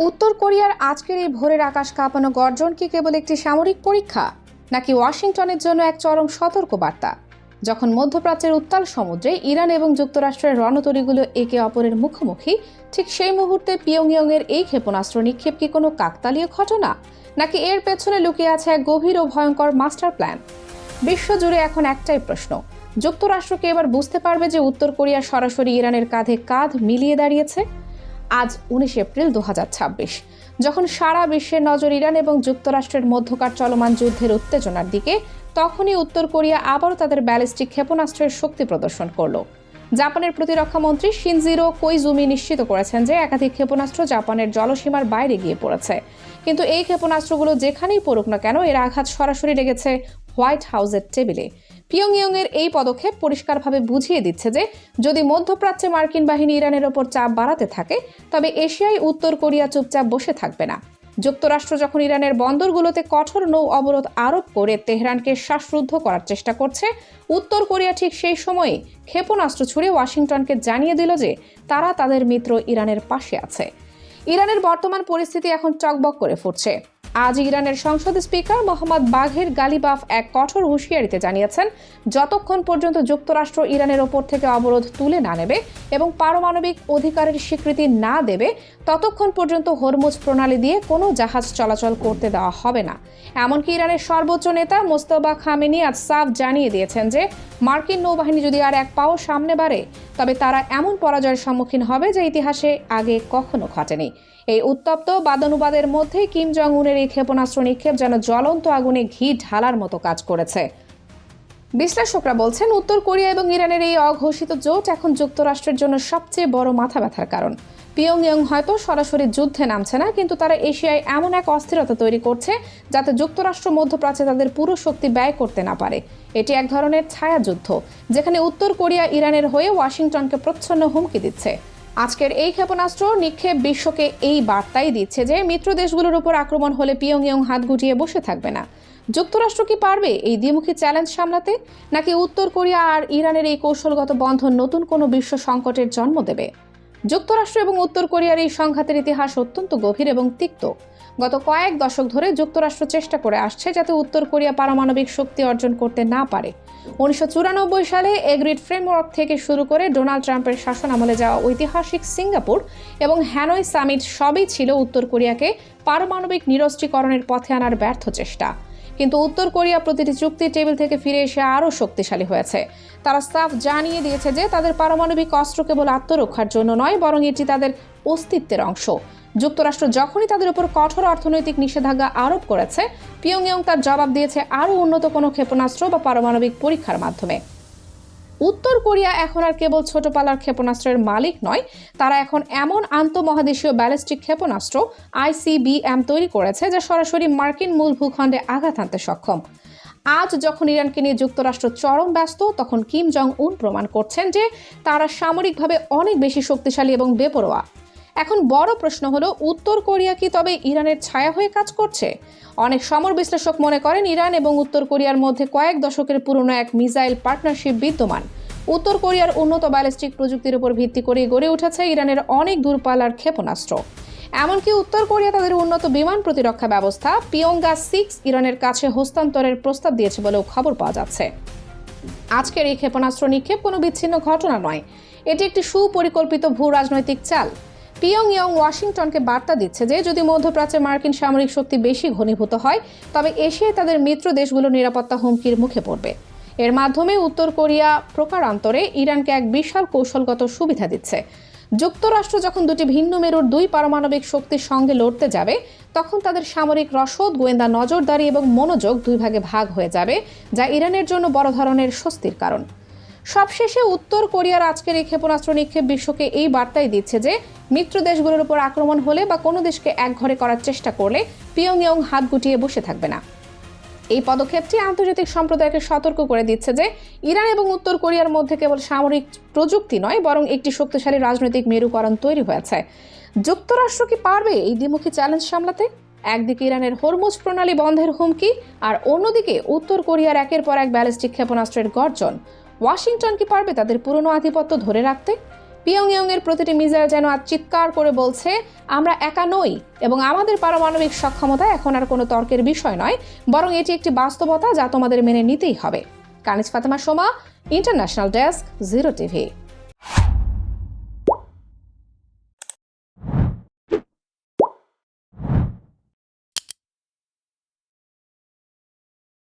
উত্তর কোরিয়ার আজকের এই ভোরের আকাশ কাঁপানো গর্জন কি কেবল একটি সামরিক পরীক্ষা, নাকি ওয়াশিংটনের জন্য এক চরম সতর্কবার্তা? যখন মধ্যপ্রাচ্যের উত্তাল সমুদ্রে ইরান এবং যুক্তরাষ্ট্রের রণতরীগুলো একে অপরের মুখোমুখি, ঠিক সেই মুহূর্তে পিয়ংইয়ংয়ের এই ক্ষেপণাস্ত্র নিক্ষেপ কি কোনো কাকতালীয় ঘটনা, নাকি এর পেছনে লুকিয়ে আছে এক গভীর ও ভয়ঙ্কর মাস্টার প্ল্যান? বিশ্বজুড়ে এখন একটাই প্রশ্ন, যুক্তরাষ্ট্রকে এবার বুঝতে পারবে যে উত্তর কোরিয়া সরাসরি ইরানের কাঁধে কাঁধ মিলিয়ে দাঁড়িয়েছে? আজ 19 এপ্রিল 2026, যখন সারা বিশ্বের নজর ইরান এবং যুক্তরাষ্ট্রের মধ্যকার চলমান যুদ্ধের উত্তেজনার দিকে, তখনই উত্তর কোরিয়া আবারও তাদের ব্যালিস্টিক ক্ষেপণাস্ত্রের শক্তি প্রদর্শন করল। জাপানের প্রতিরক্ষা মন্ত্রী শিনজিরো কোইজুমি নিশ্চিত করেছেন যে একাধিক ক্ষেপণাস্ত্র জাপানের জলসীমার বাইরে গিয়ে পড়েছে। কিন্তু এই ক্ষেপণাস্ত্রগুলো যেখানেই পড়ুক না কেন, এর আঘাত সরাসরি লেগেছে হোয়াইট হাউসের টেবিলে। পিয়ংইয়ংয়ের এই পদক্ষেপ পরিষ্কারভাবে বুঝিয়ে দিচ্ছে যে যদি মধ্যপ্রাচ্যে মার্কিন বাহিনী ইরানের ওপর চাপ বাড়াতে থাকে, তবে এশিয়ায় উত্তর কোরিয়া চুপচাপ বসে থাকবে না। যুক্তরাষ্ট্র যখন ইরানের বন্দরগুলোতে কঠোর নৌ অবরোধ আরোপ করে তেহরানকে শ্বাসরুদ্ধ করার চেষ্টা করছে, উত্তর কোরিয়া ঠিক সেই সময়ে ক্ষেপণাস্ত্র ছুড়ে ওয়াশিংটনকে জানিয়ে দিল যে তারা তাদের মিত্র ইরানের পাশে আছে। ইরানের বর্তমান পরিস্থিতি এখন টকবক করে ফুটছে। আজ ইরানের সংসদ স্পিকার মোহাম্মদ বাঘের গালিবাফ এক কঠোর হুঁশিয়ারিতে জানিয়েছেন, যতক্ষণ পর্যন্ত যুক্তরাষ্ট্র ইরানের ওপর থেকে অবরোধ তুলে না নেবে এবং পারমাণবিক অধিকারের স্বীকৃতি না দেবে, ততক্ষণ পর্যন্ত হরমুজ প্রণালী দিয়ে কোনো জাহাজ চলাচল করতে দেওয়া হবে না। এমনকি ইরানের সর্বোচ্চ নেতা মোস্তফা খামেনি আজ সাফ জানিয়ে দিয়েছেন যে মার্কিন নৌবাহিনী যদি আর এক পাও সামনে বাড়ে, তবে তারা এমন পরাজয়ের সম্মুখীন হবে যা ইতিহাসে আগে কখনো ঘটেনি। এই উত্তপ্ত বাদানুবাদের মধ্যে কিম জং উনের এই ক্ষেপণাস্ত্র নিক্ষেপ যেন জ্বলন্ত আগুনে ঘি ঢালার মতো কাজ করেছে। বিশ্লেষকরা বলছেন, উত্তর কোরিয়া এবং ইরানের এই অঘোষিত জোট এখন যুক্তরাষ্ট্রের জন্য সবচেয়ে বড় মাথা ব্যথার কারণ। পিয়ংইয়ং হয়তো সরাসরি যুদ্ধে নামছে না, কিন্তু তারা এশিয়ায় এমন এক অস্থিরতা তৈরি করছে যাতে যুক্তরাষ্ট্র মধ্যপ্রাচ্যে তাদের পুরো শক্তি ব্যয় করতে না পারে। এটি এক ধরনের ছায়াযুদ্ধ, যেখানে উত্তর কোরিয়া ইরানের হয়ে ওয়াশিংটনকে প্রচ্ছন্ন হুমকি দিচ্ছে। আজকের এই ক্ষেপণাস্ত্র নিক্ষেপ বিশ্বকে এই বার্তাই দিচ্ছে যে মিত্র দেশগুলোর উপর আক্রমণ হলে পিয়ংইয়ং হাত গুটিয়ে বসে থাকবে না। যুক্তরাষ্ট্র কি পারবে এই দ্বিমুখী চ্যালেঞ্জ সামলাতে, নাকি উত্তর কোরিয়া আর ইরানের এই কৌশলগত বন্ধন নতুন কোনো বিশ্ব সংকটের জন্ম দেবে? যুক্তরাষ্ট্র এবং উত্তর কোরিয়ার এই সংঘাতের ইতিহাস অত্যন্ত গভীর এবং তিক্ত। গত কয়েক দশক ধরে যুক্তরাষ্ট্র চেষ্টা করে আসছে যাতে উত্তর কোরিয়া পারমাণবিক শক্তি অর্জন করতে না পারে। 1994 সালে এগ্রিড ফ্রেমওয়ার্ক থেকে শুরু করে ডোনাল্ড ট্রাম্পের শাসন আমলে যাওয়া ঐতিহাসিক সিঙ্গাপুর এবং হ্যানয় সামিট সবই ছিল উত্তর কোরিয়াকে পারমাণবিক নিরস্ত্রীকরণের পথে আনার ব্যর্থ চেষ্টা। কিন্তু উত্তর কোরিয়া প্রতিটি চুক্তি টেবিল থেকে ফিরে এসে আরও শক্তিশালী হয়েছে। তারা সাফ জানিয়ে দিয়েছে যে তাদের পারমাণবিক অস্ত্র কেবল আত্মরক্ষার জন্য নয়, বরং এটি তাদের অস্তিত্বের অংশ। যুক্তরাষ্ট্র যখনই তাদের উপর কঠোর অর্থনৈতিক নিষেধাজ্ঞা আরোপ করেছে, পিয়ংইয়ং তার জবাব দিয়েছে আরও উন্নত কোনো ক্ষেপণাস্ত্র বা পারমাণবিক পরীক্ষার মাধ্যমে। উত্তর কোরিয়া এখন আর কেবল ছোট পালার ক্ষেপণাস্ত্রের মালিক নয়, তারা এখন এমন আন্তঃমহাদেশীয় ব্যালিস্টিক ক্ষেপণাস্ত্র ICBM তৈরি করেছে যা সরাসরি মার্কিন মূল ভূখণ্ডে আঘাত হানতে সক্ষম। আজ যখন ইরানকে নিয়ে যুক্তরাষ্ট্র চরম ব্যস্ত, তখন কিম জং উন প্রমাণ করছেন যে তারা সামরিকভাবে অনেক বেশি শক্তিশালী এবং বেপরোয়া। এখন বড় প্রশ্ন হলো, উত্তর কোরিয়া কি তবে ইরানের ছায়া হয়ে কাজ করছে? অনেক সমর বিশ্লেষক মনে করেন ইরান এবং উত্তর কোরিয়ার মধ্যে কয়েক দশকের পুরনো এক মিসাইল পার্টনারশিপ বিদ্যমান। উত্তর কোরিয়ার উন্নত ব্যালিস্টিক প্রযুক্তির উপর ভিত্তি করে গড়ে উঠেছে ইরানের অনেক দূরপাল্লার ক্ষেপণাস্ত্র। এমনকি উত্তর কোরিয়া তাদের উন্নত বিমান প্রতিরক্ষা ব্যবস্থা পিয়ংগা-6 ইরানের কাছে হস্তান্তরের প্রস্তাব দিয়েছে বলেও খবর পাওয়া যাচ্ছে। আজকের এই ক্ষেপণাস্ত্র নিক্ষেপ কোনো বিচ্ছিন্ন ঘটনা নয়, এটি একটি সুপরিকল্পিত ভূ রাজনৈতিক চাল। পিয়ংইয়ং ওয়াশিংটনকে বার্তা দিচ্ছে যে যদি মধ্যপ্রাচ্যে মার্কিন সামরিক শক্তি বেশি ঘনীভূত হয়, তবে এশিয়ায় তাদের মিত্র দেশগুলোর নিরাপত্তা হুমকির মুখে পড়বে। এর মাধ্যমে উত্তর কোরিয়া প্রকারান্তরে ইরানকে এক বিশাল কৌশলগত সুবিধা দিচ্ছে। যুক্তরাষ্ট্র যখন দুটি ভিন্ন মেরুর দুই পারমাণবিক শক্তির সঙ্গে লড়তে যাবে, তখন তাদের সামরিক রসদ, গোয়েন্দা নজরদারি এবং মনোযোগ দুই ভাগে ভাগ হয়ে যাবে, যা ইরানের জন্য বড় ধরনের স্বস্তির কারণ। সবশেষে উত্তর কোরিয়ার আজকের এই ক্ষেপণাস্ত্র নিক্ষেপ বিশ্বকে এই বার্তাই দিচ্ছে যে মিত্র দেশগুলোর উপর আক্রমণ হলে বা কোনো দেশকে একঘরে করার চেষ্টা করলে পিয়ংইয়ং হাত গুটিয়ে বসে থাকবে না। এই পদক্ষেপটি আন্তর্জাতিক সম্প্রদায়কে সতর্ক করে দিচ্ছে যে ইরান এবং উত্তর কোরিয়ার মধ্যে কেবল সামরিক প্রযুক্তি নয়, বরং একটি শক্তিশালী রাজনৈতিক মেরুকরণ তৈরি হয়েছে। যুক্তরাষ্ট্র কি পারবে এই দ্বিমুখী চ্যালেঞ্জ সামলাতে? একদিকে ইরানের হরমুজ প্রণালী বন্ধের হুমকি, আর অন্যদিকে উত্তর কোরিয়ার একের পর এক ব্যালিস্টিক ক্ষেপণাস্ত্রের গর্জন। ওয়াশিংটন কি পারবে তাদের পুরনো আধিপত্য ধরে রাখতে? পিয়ংইয়ংয়ের প্রতিটি মিসাইল যেন আজ চিৎকার করে বলছে, আমরা একা নই এবং আমাদের পারমাণবিক সক্ষমতা এখন আর কোনো তর্কের বিষয় নয়, বরং এটি একটি বাস্তবতা যা তোমাদের মেনে নিতেই হবে। Kaniz Fatema Soma, international desk, 0 TV.